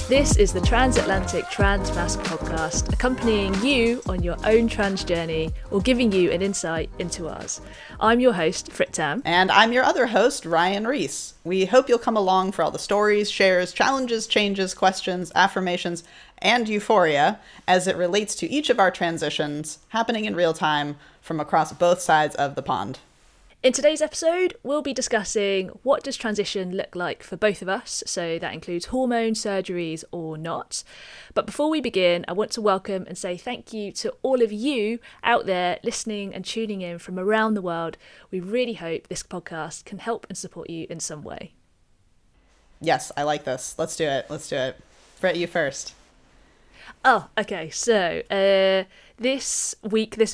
This is the TransAtlantic Trans Mask podcast, accompanying you on your own trans journey or giving you an insight into ours. I'm your host, Frit and I. And I'm your other host, Ryan Reese. We hope you'll come along for all the stories, shares, challenges, changes, questions, affirmations, and euphoria as it relates to each of our transitions happening in real time from across both sides of the pond. In today's episode, we'll be discussing what does transition look like for both of us, so that includes hormone surgeries or not. But before we begin, I want to welcome and say thank you to all of you out there listening and tuning in from around the world. We really hope this podcast can help and support you in some way. Yes, I like this. Let's do it. Brett, you first. Oh, okay. So this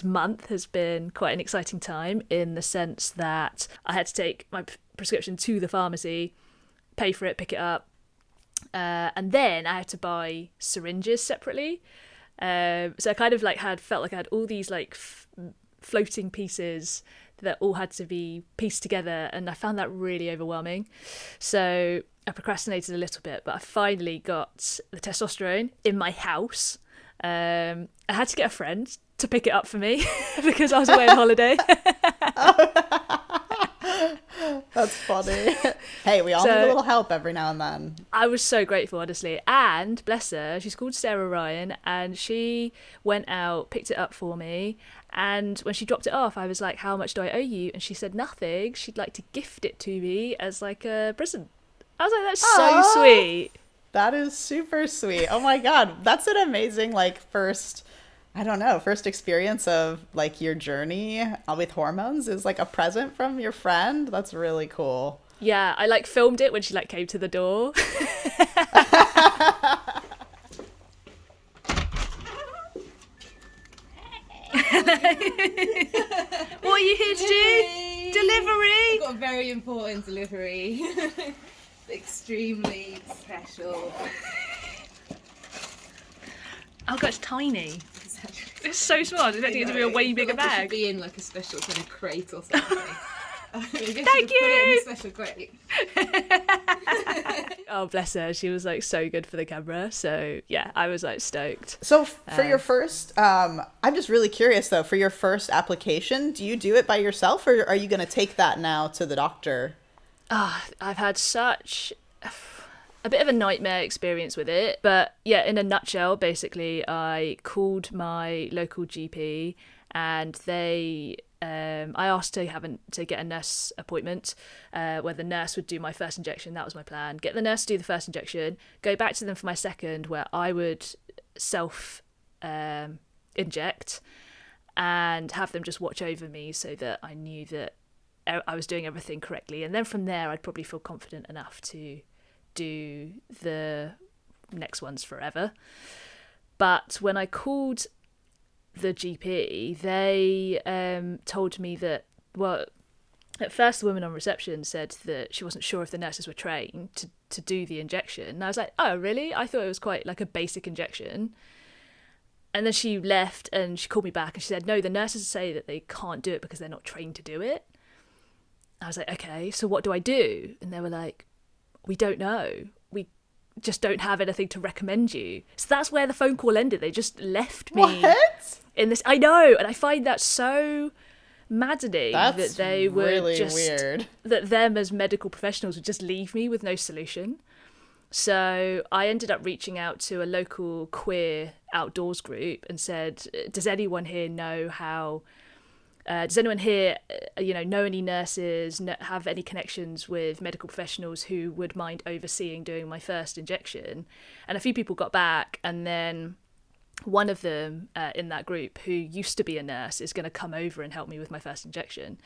month has been quite an exciting time in the sense that I had to take my prescription to the pharmacy, pay for it, pick it up, and then I had to buy syringes separately. So I kind of felt like I had all these floating pieces that all had to be pieced together, and I found that really overwhelming. So I procrastinated a little bit, but I finally got the testosterone in my house. I had to get a friend to pick it up for me because I was away on holiday. That's funny. Hey, we all need a little help every now and then. I was so grateful, honestly. And bless her, she's called Sarah Ryan, and she went out, picked it up for me. And when she dropped it off, I was like, how much do I owe you? And she said nothing. She'd like to gift it to me as like a present. I was like, that's so sweet. That is super sweet. Oh my God. That's an amazing, first experience of your journey with hormones is a present from your friend. That's really cool. Yeah. I filmed it when she came to the door. What are you here to do? Delivery. I've got a very important delivery. Extremely special. Oh God, it's tiny. Exactly. It's so small. I was expecting it to be a way bigger bag. It should be in a special kind of crate or something. Thank you. Put it in a special crate. Oh, bless her. She was so good for the camera. So yeah, I was stoked. So for your first, I'm just really curious though, for your first application, do you do it by yourself or are you going to take that now to the doctor? I've had such a bit of a nightmare experience with it. But yeah, in a nutshell, basically, I called my local GP and I asked to get a nurse appointment where the nurse would do my first injection. That was my plan. Get the nurse to do the first injection, go back to them for my second where I would self inject and have them just watch over me so that I knew that I was doing everything correctly. And then from there, I'd probably feel confident enough to do the next ones forever. But when I called the GP, they told me that, well, at first the woman on reception said that she wasn't sure if the nurses were trained to do the injection. And I was like, oh, really? I thought it was quite a basic injection. And then she left and she called me back and she said, no, the nurses say that they can't do it because they're not trained to do it. I was like, okay, so what do I do? And they were like, we don't know. We just don't have anything to recommend you. So that's where the phone call ended. They just left me in this. I know. And I find that so maddening that they were really just weird. That them as medical professionals would just leave me with no solution. So I ended up reaching out to a local queer outdoors group and said, does anyone here know how... does anyone here, know any nurses, have any connections with medical professionals who would mind overseeing doing my first injection? And a few people got back, and then one of them in that group, who used to be a nurse, is going to come over and help me with my first injection,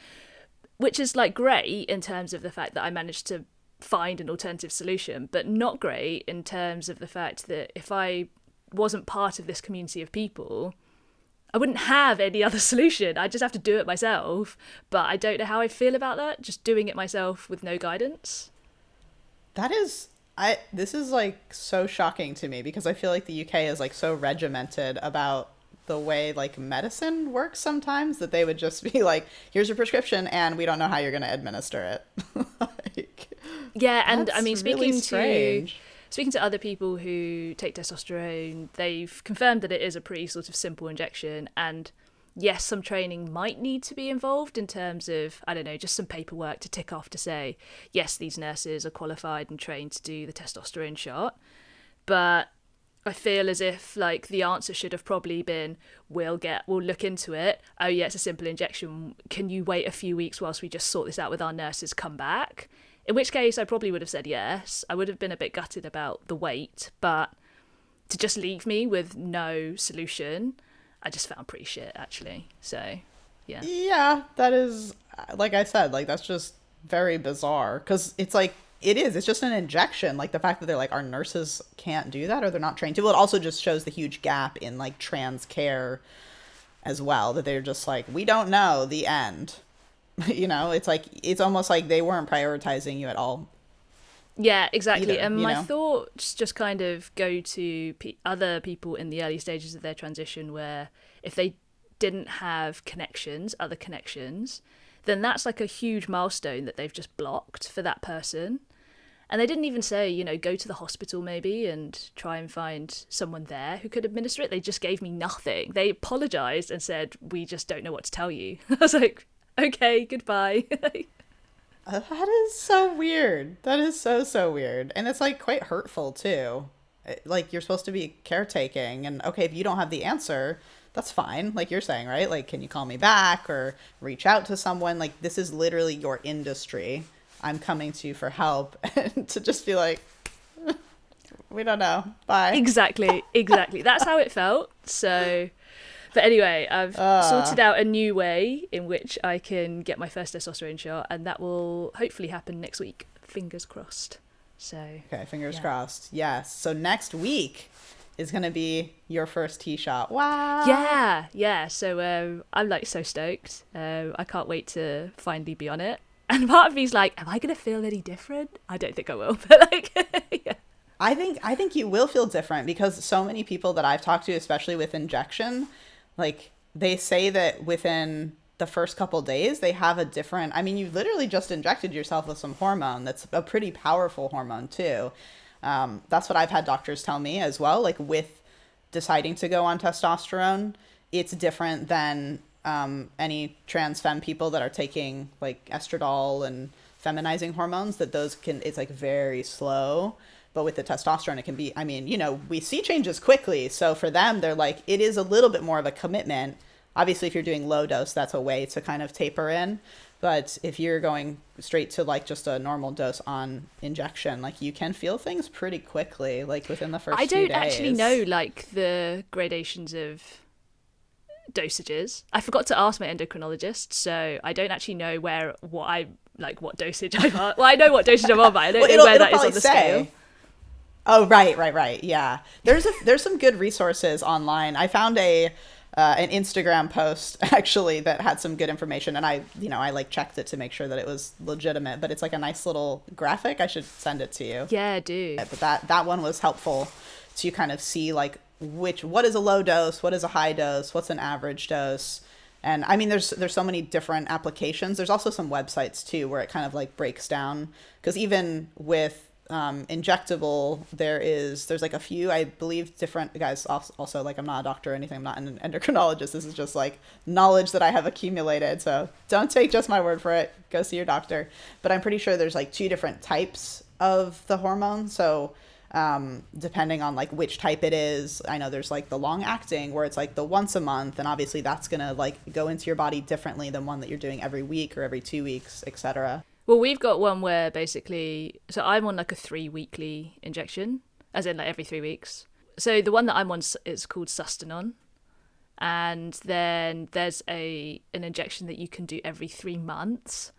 which is great in terms of the fact that I managed to find an alternative solution, but not great in terms of the fact that if I wasn't part of this community of people, I wouldn't have any other solution. I just have to do it myself. But I don't know how I feel about that, just doing it myself with no guidance. This is so shocking to me because I feel like the UK is so regimented about the way medicine works sometimes that they would just be here's your prescription and we don't know how you're going to administer it. Yeah, and I mean, really speaking to speaking to other people who take testosterone, they've confirmed that it is a pretty sort of simple injection, and yes, some training might need to be involved in terms of, I don't know, just some paperwork to tick off to say, yes, these nurses are qualified and trained to do the testosterone shot. But I feel as if like the answer should have probably been, we'll look into it. Oh yeah, it's a simple injection. Can you wait a few weeks whilst we just sort this out with our nurses, come back? In which case I probably would have said yes. I would have been a bit gutted about the wait, but to just leave me with no solution, I just found pretty shit, actually. So, yeah. Yeah, that is, like I said, like that's just very bizarre, because it's like, it's just an injection. Like the fact that they're like, our nurses can't do that, or they're not trained to. Well, it also just shows the huge gap in like trans care as well, that they're just like, we don't know, the end. You know, it's like, it's almost like they weren't prioritizing you at all. Yeah, exactly. Either, and you my know? thoughts just kind of go to other people in the early stages of their transition, where if they didn't have connections, other connections, then that's like a huge milestone that they've just blocked for that person. And they didn't even say, you know, go to the hospital maybe and try and find someone there who could administer it. They just gave me nothing. They apologized and said, we just don't know what to tell you. I was like, okay, goodbye. That is so weird. That is so weird. And it's like quite hurtful too. Like you're supposed to be caretaking, and okay, if you don't have the answer, that's fine. Like you're saying, right? Like, can you call me back or reach out to someone? Like this is literally your industry. I'm coming to you for help. And to just be like, we don't know. Bye. Exactly. That's how it felt. So, but anyway, I've sorted out a new way in which I can get my first testosterone shot, and that will hopefully happen next week. Fingers crossed. So okay, fingers crossed. Yes. So next week is going to be your first T shot. Wow. Yeah. So I'm like so stoked. I can't wait to finally be on it. And part of me's like, am I going to feel any different? I don't think I will, but like, yeah. I think you will feel different, because so many people that I've talked to, especially with injection, like they say that within the first couple days they have a different, I mean, you literally just injected yourself with some hormone that's a pretty powerful hormone too. That's what I've had doctors tell me as well. Like with deciding to go on testosterone, it's different than any trans femme people that are taking like estradiol and feminizing hormones, that those can, it's like very slow. But with the testosterone, it can be, I mean, you know, we see changes quickly. So for them, they're like, it is a little bit more of a commitment. Obviously, if you're doing low dose, that's a way to kind of taper in. But if you're going straight to like just a normal dose on injection, like you can feel things pretty quickly, like within the first few days. I don't actually know like the gradations of dosages. I forgot to ask my endocrinologist, so I don't actually know what dosage I'm on. Well, I know what dosage I'm on, but I don't know where that is on the scale. Oh, right. Yeah. There's some good resources online. I found an Instagram post actually that had some good information, and I like checked it to make sure that it was legitimate, but it's like a nice little graphic. I should send it to you. Yeah, do. But that one was helpful to kind of see like what is a low dose, what is a high dose, what's an average dose. And I mean, there's so many different applications. There's also some websites too where it kind of like breaks down, because even with injectable, there's like a few, I believe, different guys. Also, like, I'm not a doctor or anything, I'm not an endocrinologist, this is just like knowledge that I have accumulated, so don't take just my word for it, go see your doctor. But I'm pretty sure there's like 2 different types of the hormone, so depending on like which type it is, I know there's like the long acting where it's like the once a month, and obviously that's gonna like go into your body differently than one that you're doing every week or every 2 weeks, etc. Well, we've got one where basically, so I'm on like a 3 weekly injection, as in like every 3 weeks. So the one that I'm on is called Sustanon. And then there's an injection that you can do every 3 months.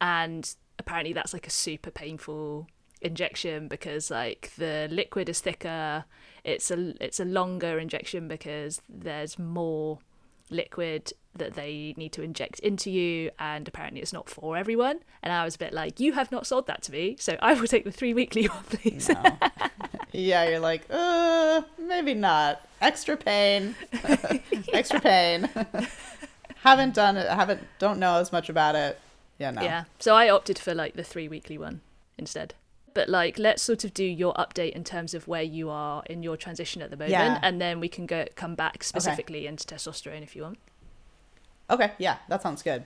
And apparently that's like a super painful injection, because like the liquid is thicker. It's a longer injection because there's more liquid that they need to inject into you, and apparently it's not for everyone. And I was a bit like, you have not sold that to me, so I will take the 3 weekly one, please. No. Yeah, you're like, maybe not. Extra pain. Extra pain. Haven't done it, don't know as much about it. Yeah, no. Yeah, so I opted for like the 3 weekly one instead. but like let's sort of do your update in terms of where you are in your transition at the moment, Yeah. and then we can come back specifically into testosterone if you want. Okay, yeah, that sounds good.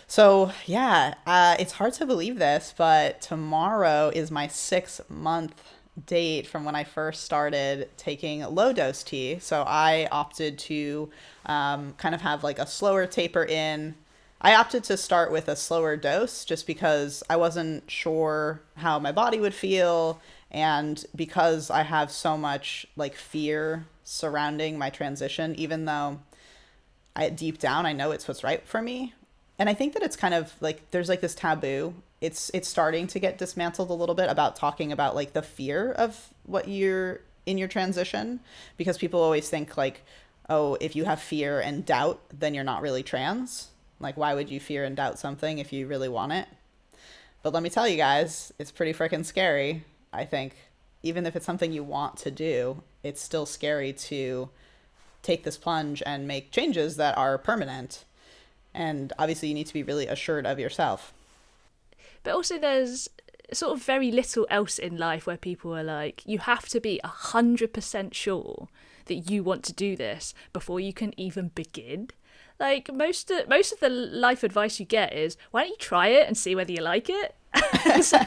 So yeah, it's hard to believe this, but tomorrow is my 6-month date from when I first started taking low dose tea. So I opted to kind of have like a slower taper in. I opted to start with a slower dose just because I wasn't sure how my body would feel, and because I have so much like fear surrounding my transition, even though deep down I know it's what's right for me. And I think that it's kind of like there's like this taboo. It's starting to get dismantled a little bit about talking about like the fear of what you're in your transition, because people always think like, oh, if you have fear and doubt, then you're not really trans. Like, why would you fear and doubt something if you really want it? But let me tell you guys, it's pretty freaking scary. I think even if it's something you want to do, it's still scary to take this plunge and make changes that are permanent. And obviously you need to be really assured of yourself. But also there's sort of very little else in life where people are like, you have to be 100% sure that you want to do this before you can even begin. Like most of the life advice you get is, why don't you try it and see whether you like it? So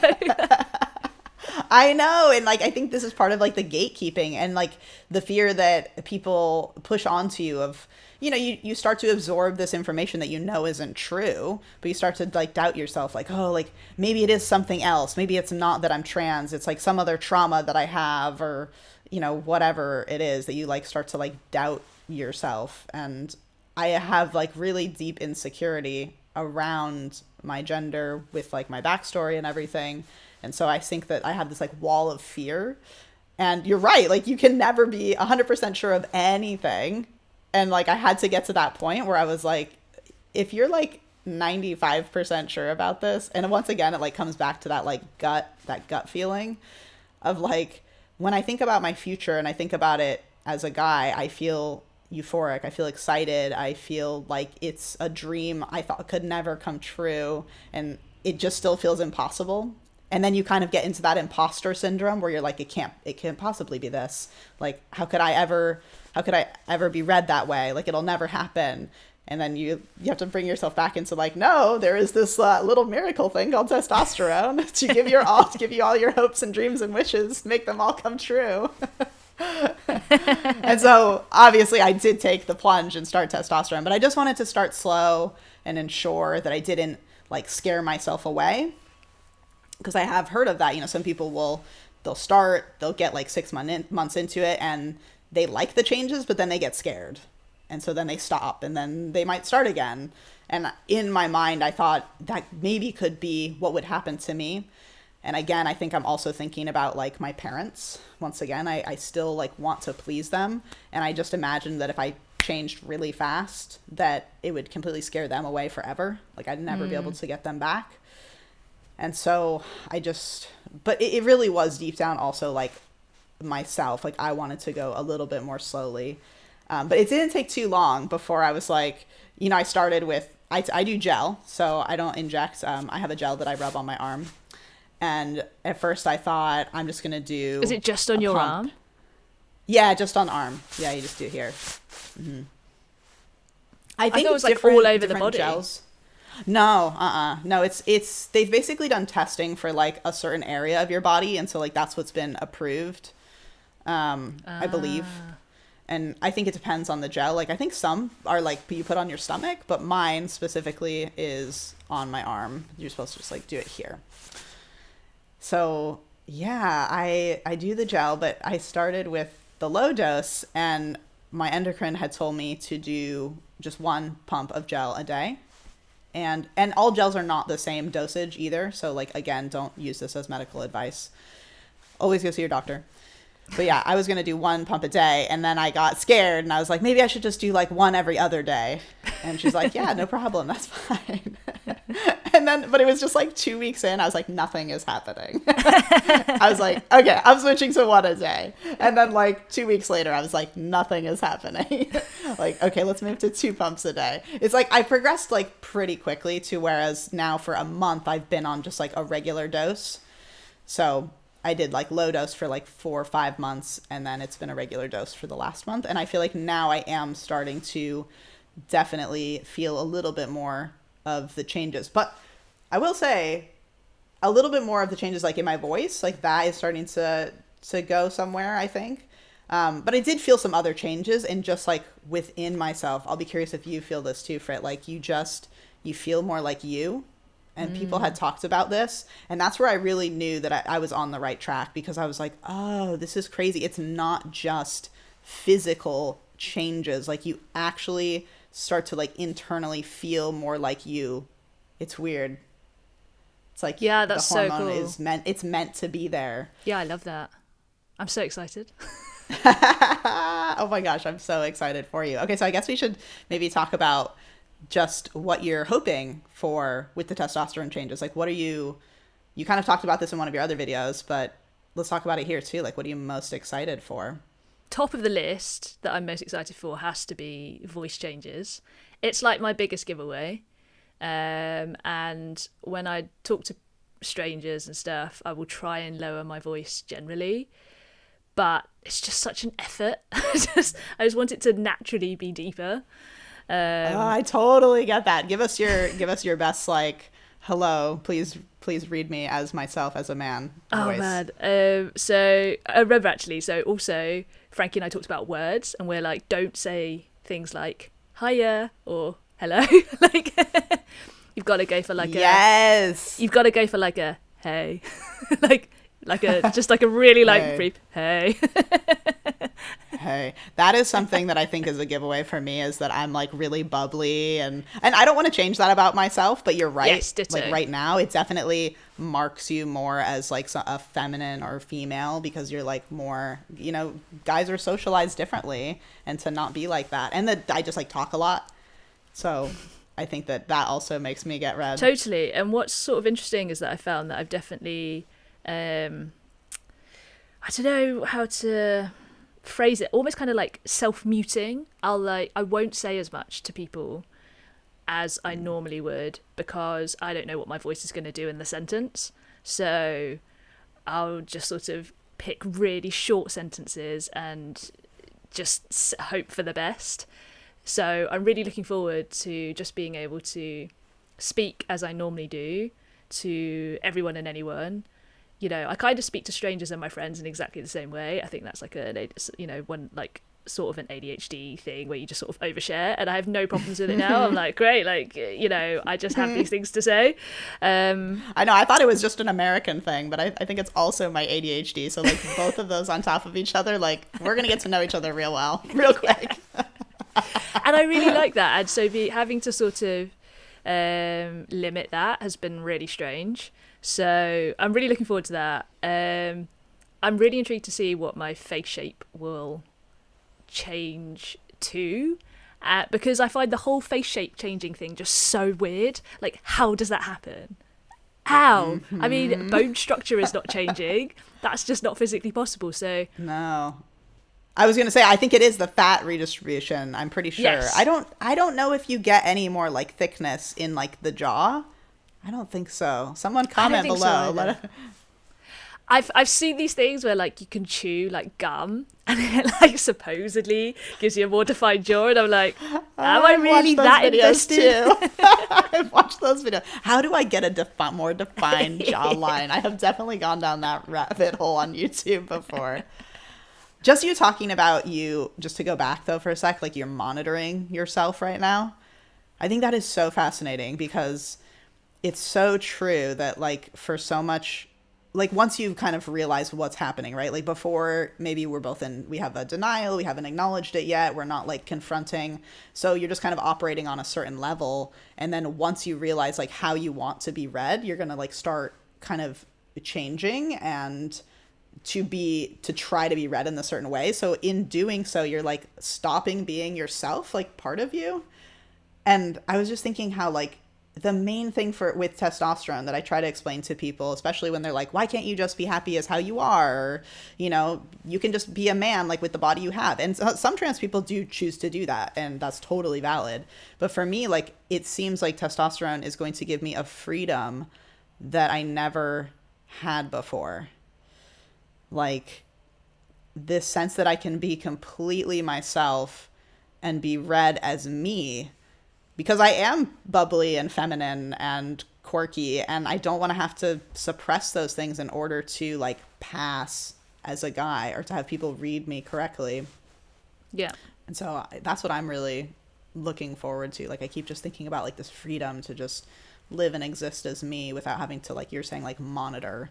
I know. And like, I think this is part of like the gatekeeping and like the fear that people push onto you of, you know, you start to absorb this information that you know isn't true, but you start to like doubt yourself, like, oh, like maybe it is something else. Maybe it's not that I'm trans. It's like some other trauma that I have, or, you know, whatever it is that you like start to like doubt yourself. And I have like really deep insecurity around my gender with like my backstory and everything. And so I think that I have this like wall of fear. And you're right, like you can never be 100% sure of anything. And like I had to get to that point where I was like, if you're like 95% sure about this, and once again it like comes back to that gut feeling of like, when I think about my future and I think about it as a guy, I feel euphoric, I feel excited, I feel like it's a dream I thought could never come true, and it just still feels impossible. And then you kind of get into that imposter syndrome where you're like, it can't possibly be this. Like, how could I ever be read that way? Like, it'll never happen. And then you have to bring yourself back into like, no, there is this little miracle thing called testosterone to give you all your hopes and dreams and wishes, make them all come true. And so obviously I did take the plunge and start testosterone, but I just wanted to start slow and ensure that I didn't like scare myself away. Because I have heard of that, you know, some people they'll get like 6 months into it and they like the changes, but then they get scared. And so then they stop and then they might start again. And in my mind, I thought that maybe could be what would happen to me. And again, I think I'm also thinking about like my parents. Once again, I still like want to please them. And I just imagined that if I changed really fast, that it would completely scare them away forever. Like I'd never be able to get them back. And so but it really was deep down also like myself, like I wanted to go a little bit more slowly. But it didn't take too long before I was like, you know, I started with, I do gel, so I don't inject. I have a gel that I rub on my arm. And at first I thought I'm just going to do. Is it just on your arm? Yeah, just on arm. Yeah, you just do it here. Mm-hmm. I think it was like all over the body. Gels. No, no, it's they've basically done testing for like a certain area of your body, and so like that's what's been approved, I believe. And I think it depends on the gel. Like I think some are like you put on your stomach, but mine specifically is on my arm. You're supposed to just like do it here. So yeah, I do the gel, but I started with the low dose, and my endocrine had told me to do just 1 pump of gel a day. And all gels are not the same dosage either. So like, again, don't use this as medical advice. Always go see your doctor. But yeah, I was going to do 1 pump a day, and then I got scared and I was like, maybe I should just do like 1 every other day. And she's like, yeah, no problem. That's fine. And then, but it was just like 2 weeks in, I was like, nothing is happening. I was like, okay, I'm switching to 1 a day. And then like 2 weeks later, I was like, nothing is happening. Like, okay, let's move to 2 pumps a day. It's like, I progressed like pretty quickly to whereas now for a month, I've been on just like a regular dose. So I did like low dose for like 4 or 5 months, and then it's been a regular dose for the last month. And I feel like now I am starting to definitely feel a little bit more of the changes. But I will say a little bit more of the changes like in my voice, like that is starting to go somewhere, I think. But I did feel some other changes in just like within myself. I'll be curious if you feel this too, Frit. Like you feel more like you. And people had talked about this. And that's where I really knew that I was on the right track, because I was like, oh, this is crazy. It's not just physical changes. Like you actually start to like internally feel more like you. It's weird. It's like, yeah, that's the hormone so cool. it's meant to be there. Yeah, I love that. I'm so excited. Oh my gosh, I'm so excited for you. Okay, so I guess we should maybe talk about just what you're hoping for with the testosterone changes. Like, what are you kind of talked about this in one of your other videos, but let's talk about it here too. Like, what are you most excited for? Top of the list that I'm most excited for has to be voice changes. It's like my biggest giveaway. And when I talk to strangers and stuff, I will try and lower my voice generally, but it's just such an effort. I just want it to naturally be deeper. I totally get that. Give us your best, like, hello, please read me as myself as a man voice. Oh man. So I remember actually, so also Frankie and I talked about words, and we're like, don't say things like hiya or hello. Like you've got to go for like you've got to go for like a hey. like a just like a really like hey. brief hey. Hey, that is something that I think is a giveaway for me, is that I'm like really bubbly, and I don't want to change that about myself, but you're right. Yes, ditto. Like right now it definitely marks you more as like a feminine or female, because you're like more, you know, guys are socialized differently, and to not be like that, and that I just like talk a lot, so I think that also makes me get red. Totally. And what's sort of interesting is that I found that I've definitely I don't know how to phrase it, almost kind of like self-muting. I won't say as much to people as I normally would, because I don't know what my voice is going to do in the sentence. So I'll just sort of pick really short sentences and just hope for the best. So I'm really looking forward to just being able to speak as I normally do to everyone and anyone. You know, I kind of speak to strangers and my friends in exactly the same way. I think that's like one like sort of an ADHD thing where you just sort of overshare, and I have no problems with it now. I'm like, great, like, you know, I just have these things to say. I know, I thought it was just an American thing, but I think it's also my ADHD. So like both of those on top of each other, like we're gonna get to know each other real quick. And I really like that, and so having to sort of limit that has been really strange. So I'm really looking forward to that. I'm really intrigued to see what my face shape will change to, because I find the whole face shape changing thing just so weird. Like, how does that happen? How? I mean, bone structure is not changing. That's just not physically possible. So no. I was going to say, I think it is the fat redistribution. I'm pretty sure. Yes. I don't know if you get any more like thickness in like the jaw. I don't think so. Someone comment below. I've seen these things where like you can chew like gum and it like supposedly gives you a more defined jaw, and I'm like, am I really that invested? Too. I've watched those videos. How do I get a more defined jawline? I have definitely gone down that rabbit hole on YouTube before. Just you talking about you, just to go back though for a sec, like you're monitoring yourself right now. I think that is so fascinating, because it's so true that like for so much, like once you kind of realize what's happening, right? Like before, maybe we have a denial, we haven't acknowledged it yet, we're not like confronting. So you're just kind of operating on a certain level. And then once you realize like how you want to be read, you're going to like start kind of changing and to try to be read in a certain way. So in doing so, you're like stopping being yourself, like part of you. And I was just thinking how like the main thing with testosterone that I try to explain to people, especially when they're like, why can't you just be happy as how you are? Or, you know, you can just be a man like with the body you have. And some trans people do choose to do that, and that's totally valid. But for me, like, it seems like testosterone is going to give me a freedom that I never had before. Like, this sense that I can be completely myself and be read as me, because I am bubbly and feminine and quirky, and I don't want to have to suppress those things in order to like pass as a guy or to have people read me correctly. Yeah. And so that's what I'm really looking forward to. Like, I keep just thinking about like this freedom to just live and exist as me without having to, like you're saying, like monitor.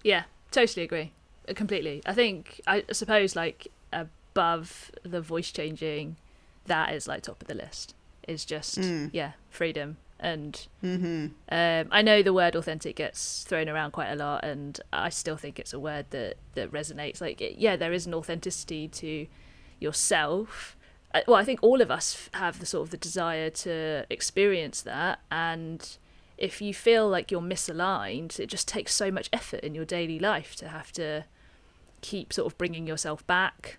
Yeah, totally agree. Completely. I suppose like above the voice changing, that is like top of the list. Is just freedom. And I know the word authentic gets thrown around quite a lot, and I still think it's a word that resonates. Like, there is an authenticity to yourself. Well, I think all of us have the sort of the desire to experience that, and if you feel like you're misaligned, it just takes so much effort in your daily life to have to keep sort of bringing yourself back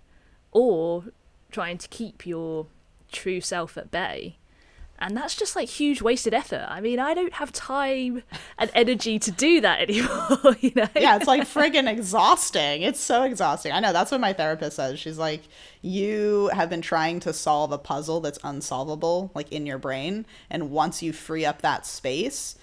or trying to keep your true self at bay. And that's just like huge wasted effort. I mean, I don't have time and energy to do that anymore, you know? Yeah, it's like friggin' exhausting. It's so exhausting. I know, that's what my therapist says. She's like, you have been trying to solve a puzzle that's unsolvable, like in your brain. And once you free up that space,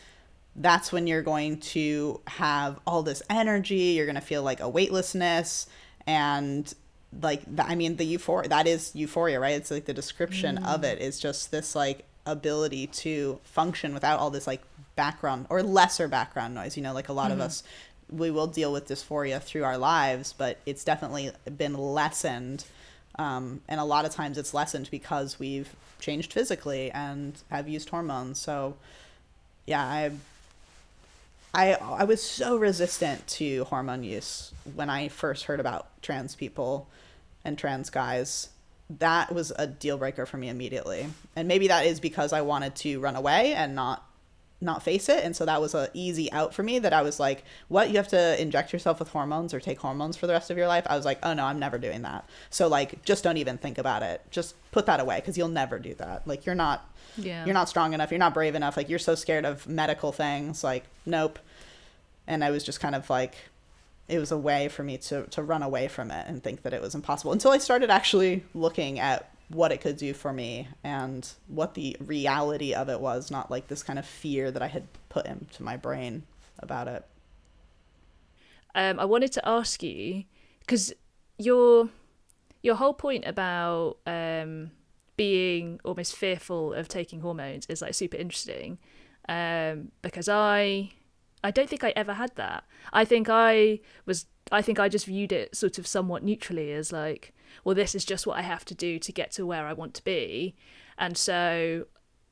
that's when you're going to have all this energy. You're going to feel like a weightlessness. And like, I mean, the euphoria, that is euphoria, right? It's like the description of it is just this like ability to function without all this like background or lesser background noise. You know, like a lot of us, we will deal with dysphoria through our lives, but it's definitely been lessened. And a lot of times it's lessened because we've changed physically and have used hormones. So yeah, I was so resistant to hormone use when I first heard about trans people and trans guys. That was a deal breaker for me immediately. And maybe that is because I wanted to run away and not face it. And so that was a easy out for me, that I was like, what, you have to inject yourself with hormones or take hormones for the rest of your life? I was like, oh no, I'm never doing that. So like, just don't even think about it. Just put that away, because you'll never do that. Like, you're not strong enough. You're not brave enough. Like, you're so scared of medical things. Like, nope. And I was just kind of like, it was a way for me to run away from it and think that it was impossible, until I started actually looking at what it could do for me and what the reality of it was, not like this kind of fear that I had put into my brain about it. I wanted to ask you, because your whole point about being almost fearful of taking hormones is like super interesting, because I don't think I ever had that. I think I just viewed it sort of somewhat neutrally as like, well, this is just what I have to do to get to where I want to be. And so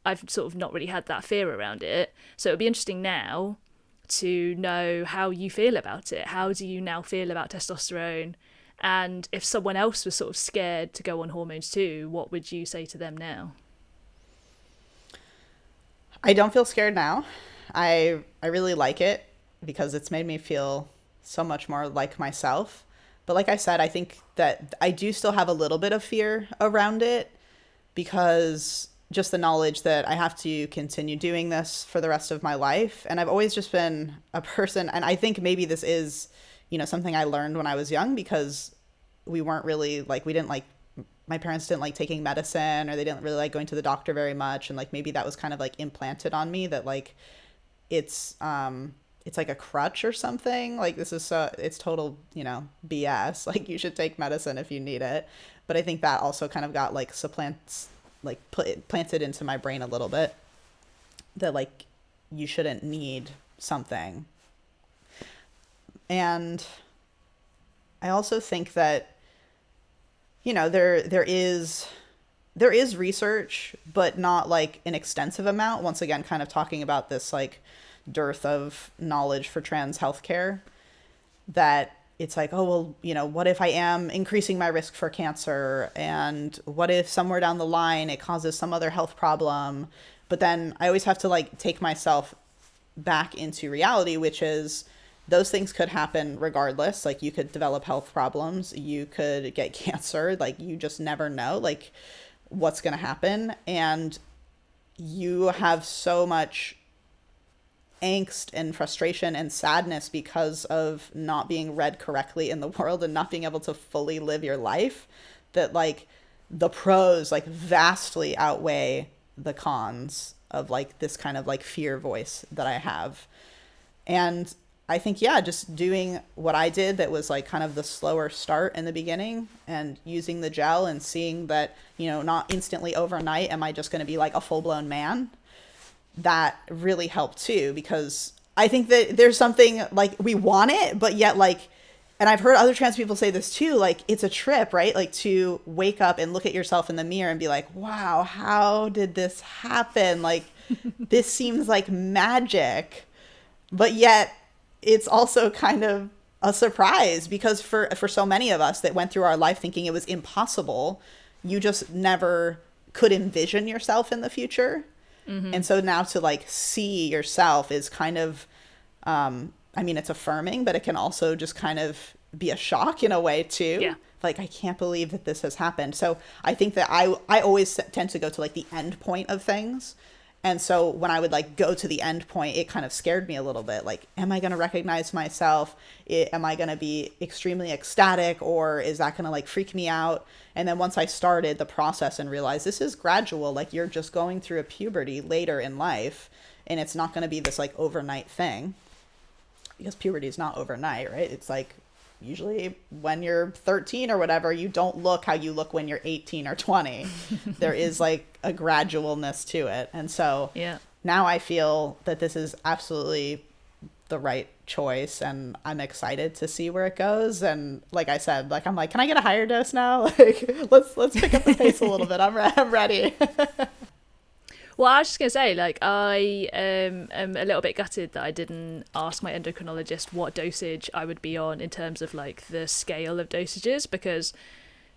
I've sort of not really had that fear around it. So it'd be interesting now to know how you feel about it. How do you now feel about testosterone? And if someone else was sort of scared to go on hormones too, what would you say to them now? I don't feel scared now. I really like it because it's made me feel so much more like myself. But like I said, I think that I do still have a little bit of fear around it, because just the knowledge that I have to continue doing this for the rest of my life. And I've always just been a person, and I think maybe this is, you know, something I learned when I was young, because we weren't really like, we didn't like, my parents didn't like taking medicine, or they didn't really like going to the doctor very much. And like, maybe that was kind of like implanted on me that like, it's like a crutch or something. Like, this is it's total, you know, BS. Like, you should take medicine if you need it. But I think that also kind of got like planted into my brain a little bit, that like, you shouldn't need something. And I also think that, you know, there is research, but not like an extensive amount. Once again, kind of talking about this like dearth of knowledge for trans healthcare, that it's like, oh, well, you know, what if I am increasing my risk for cancer? And what if somewhere down the line it causes some other health problem? But then I always have to like take myself back into reality, which is those things could happen regardless. Like, you could develop health problems, you could get cancer, like, you just never know like what's going to happen. And you have so much angst and frustration and sadness because of not being read correctly in the world and not being able to fully live your life, that like the pros like vastly outweigh the cons of like this kind of like fear voice that I have. And I think, yeah, just doing what I did that was like kind of the slower start in the beginning and using the gel and seeing that, you know, not instantly overnight am I just going to be like a full-blown man. That really helped too, because I think that there's something like we want it, but yet like, and I've heard other trans people say this too, like it's a trip, right? Like to wake up and look at yourself in the mirror and be like, wow, how did this happen? Like this seems like magic, but yet it's also kind of a surprise, because for so many of us that went through our life thinking it was impossible, you just never could envision yourself in the future. Mm-hmm. And so now to like see yourself is kind of, I mean, it's affirming, but it can also just kind of be a shock in a way too. Yeah. Like, I can't believe that this has happened. So I think that I always tend to go to like the end point of things. And so when I would like go to the end point, it kind of scared me a little bit. Like, am I going to recognize myself? Am I going to be extremely ecstatic, or is that going to like freak me out? And then once I started the process and realized this is gradual, like you're just going through a puberty later in life, and it's not going to be this like overnight thing, because puberty is not overnight, right? It's like usually when you're 13 or whatever, you don't look how you look when you're 18 or 20. There is like a gradualness to it. And so now I feel that this is absolutely the right choice, and I'm excited to see where it goes. And like I said, like I'm like, can I get a higher dose now? Like let's pick up the pace a little bit. I'm ready. Well, I was just going to say, like, I am a little bit gutted that I didn't ask my endocrinologist what dosage I would be on in terms of, like, the scale of dosages, because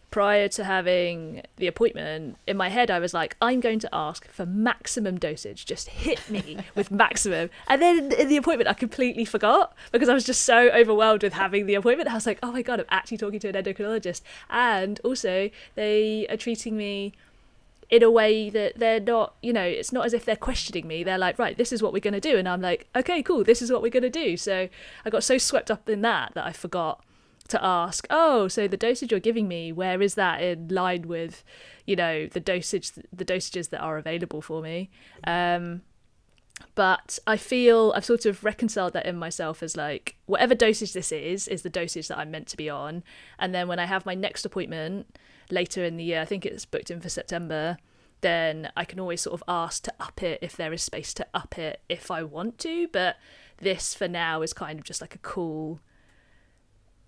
prior to having the appointment, in my head I was like, I'm going to ask for maximum dosage, just hit me with maximum. And then in the appointment I completely forgot, because I was just so overwhelmed with having the appointment. I was like, oh my God, I'm actually talking to an endocrinologist. And also they are treating me in a way that they're not, you know, it's not as if they're questioning me. They're like, right, this is what we're going to do. And I'm like, okay, cool, this is what we're going to do. So I got so swept up in that I forgot to ask, oh, so the dosage you're giving me, where is that in line with, you know, the dosages that are available for me? But I feel I've sort of reconciled that in myself as like, whatever dosage this is the dosage that I'm meant to be on. And then when I have my next appointment later in the year, I think it's booked in for September, then I can always sort of ask to up it if there is space to up it if I want to. But this for now is kind of just like a cool,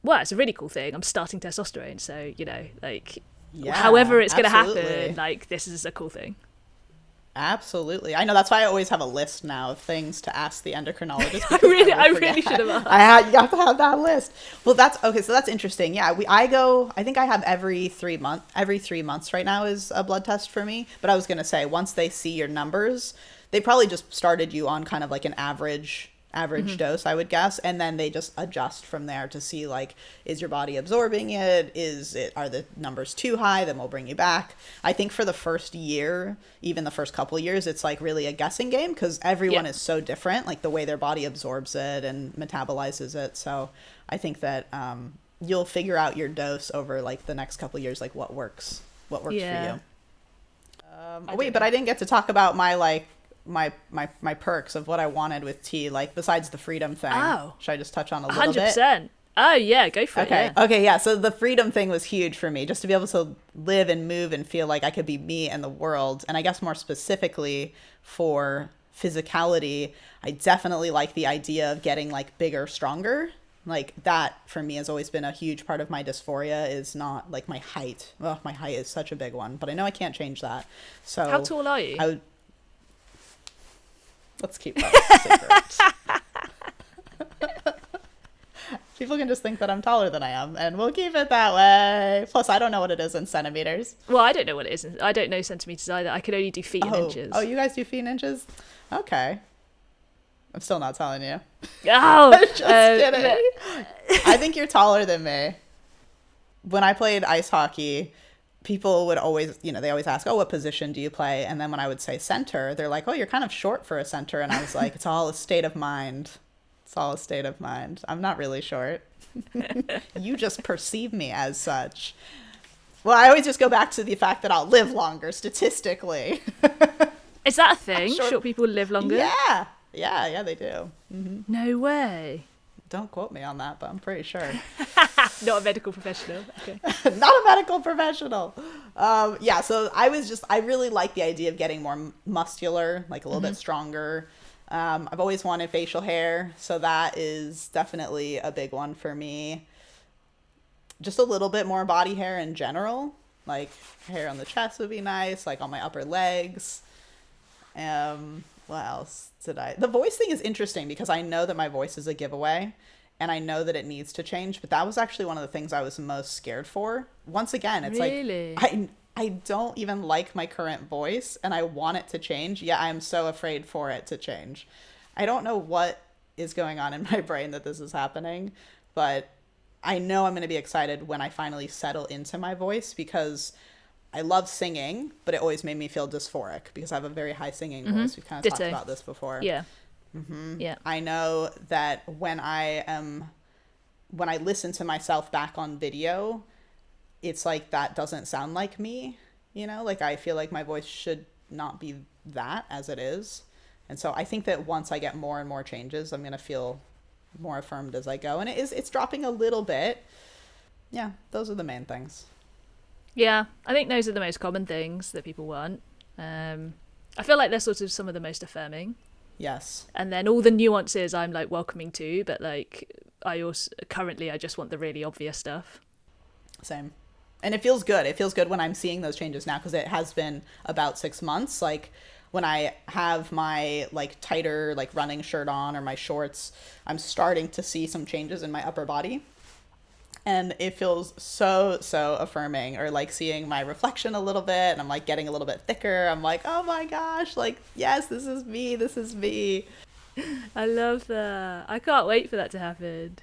well, it's a really cool thing. I'm starting testosterone, so, you know, like, however it's going to happen, like, this is a cool thing. Absolutely. I know, that's why I always have a list now of things to ask the endocrinologist. I really should have asked. You have to have that list. Well, that's okay. So that's interesting. Yeah, I think I have every 3 months right now is a blood test for me. But I was going to say, once they see your numbers, they probably just started you on kind of like an average dose, I would guess, and then they just adjust from there to see, like, is your body absorbing it? Are the numbers too high? Then we'll bring you back. I think for the first year, even the first couple of years, it's like really a guessing game, because everyone is so different, like the way their body absorbs it and metabolizes it. So I think that you'll figure out your dose over like the next couple of years, like what works for you. But I didn't get to talk about my perks of what I wanted with tea, like besides the freedom thing. Should I just touch on a little 100%. Bit? Oh yeah, go for it. Okay, yeah. So the freedom thing was huge for me, just to be able to live and move and feel like I could be me in the world. And I guess more specifically for physicality, I definitely like the idea of getting like bigger, stronger. Like that for me has always been a huge part of my dysphoria, is not like my height. Well, my height is such a big one, but I know I can't change that. So how tall are you? Let's keep that secret. People can just think that I'm taller than I am, and we'll keep it that way. Plus, I don't know what it is in centimeters. Well, I don't know what it is. I don't know centimeters either. I can only do feet and inches. Oh, you guys do feet and inches? Okay. I'm still not telling you. Oh! Just kidding. I think you're taller than me. When I played ice hockey, people would always, they always ask, oh, what position do you play? And then when I would say center, they're like, oh, you're kind of short for a center. And I was like, it's all a state of mind. It's all a state of mind. I'm not really short. You just perceive me as such. Well, I always just go back to the fact that I'll live longer statistically. Is that a thing? Short people live longer? Yeah, they do. Mm-hmm. No way. Don't quote me on that, but I'm pretty sure. Not a medical professional. Okay. Not a medical professional. So I really like the idea of getting more muscular, like a little bit stronger. I've always wanted facial hair, so that is definitely a big one for me. Just a little bit more body hair in general, like hair on the chest would be nice, like on my upper legs. What else the voice thing is interesting because I know that my voice is a giveaway and I know that it needs to change, but that was actually one of the things I was most scared for. Once again, it's really? like I don't even like my current voice and I want it to change. Yeah, I'm so afraid for it to change. I don't know what is going on in my brain that this is happening, but I know I'm going to be excited when I finally settle into my voice because I love singing, but it always made me feel dysphoric because I have a very high singing voice. We've kind of talked about this before. Yeah. Mm-hmm. Yeah. I know that when I listen to myself back on video, it's like that doesn't sound like me, like I feel like my voice should not be that as it is. And so I think that once I get more and more changes, I'm going to feel more affirmed as I go. And it's dropping a little bit. Yeah, those are the main things. Yeah, I think those are the most common things that people want. I feel like they're sort of some of the most affirming. Yes. And then all the nuances I'm like welcoming to, but like I just want the really obvious stuff. Same. And it feels good. It feels good when I'm seeing those changes now because it has been about 6 months. Like when I have my like tighter like running shirt on or my shorts, I'm starting to see some changes in my upper body. And it feels so affirming, or like seeing my reflection a little bit and I'm like getting a little bit thicker. I'm like, oh my gosh, like, yes, this is me. This is me. I love that. I can't wait for that to happen.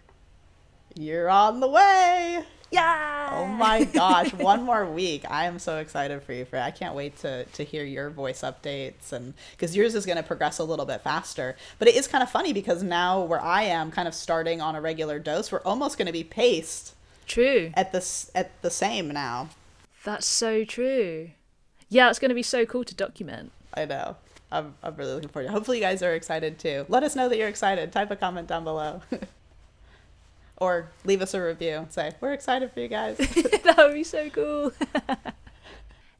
You're on the way. Yeah. Oh my gosh. One more week. I am so excited for you, Frit. I can't wait to hear your voice updates, and because yours is going to progress a little bit faster. But it is kind of funny because now where I am kind of starting on a regular dose, we're almost going to be paced. True. At the same now. That's so true. Yeah, it's going to be so cool to document. I know. I'm really looking forward to it. Hopefully you guys are excited too. Let us know that you're excited. Type a comment down below. Or leave us a review. Say, we're excited for you guys. That would be so cool.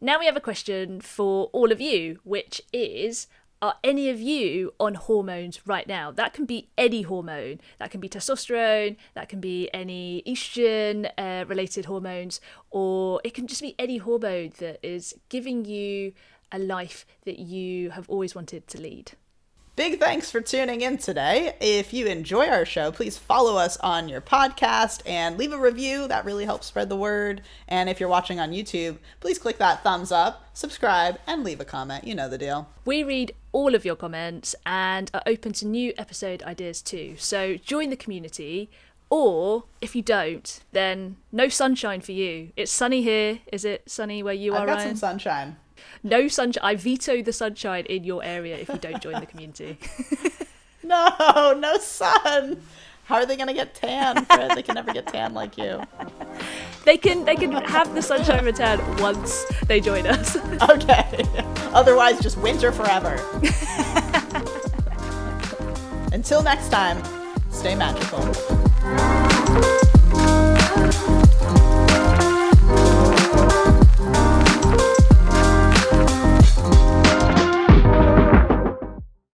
Now we have a question for all of you, which is, are any of you on hormones right now? That can be any hormone. That can be testosterone. That can be any estrogen related hormones. Or it can just be any hormone that is giving you a life that you have always wanted to lead. Big thanks for tuning in today. If you enjoy our show, please follow us on your podcast and leave a review. That really helps spread the word. And if you're watching on YouTube, please click that thumbs up, subscribe, and leave a comment. You know the deal. We read all of your comments and are open to new episode ideas too. So join the community, or if you don't, then no sunshine for you. It's sunny here. Is it sunny where you are, Ryan? I've got some sunshine. No sunshine. I veto the sunshine in your area if you don't join the community. No sun. How are they going to get tan, Frit? They can never get tan like you. They can have the sunshine return once they join us. Okay. Otherwise, just winter forever. Until next time, stay magical.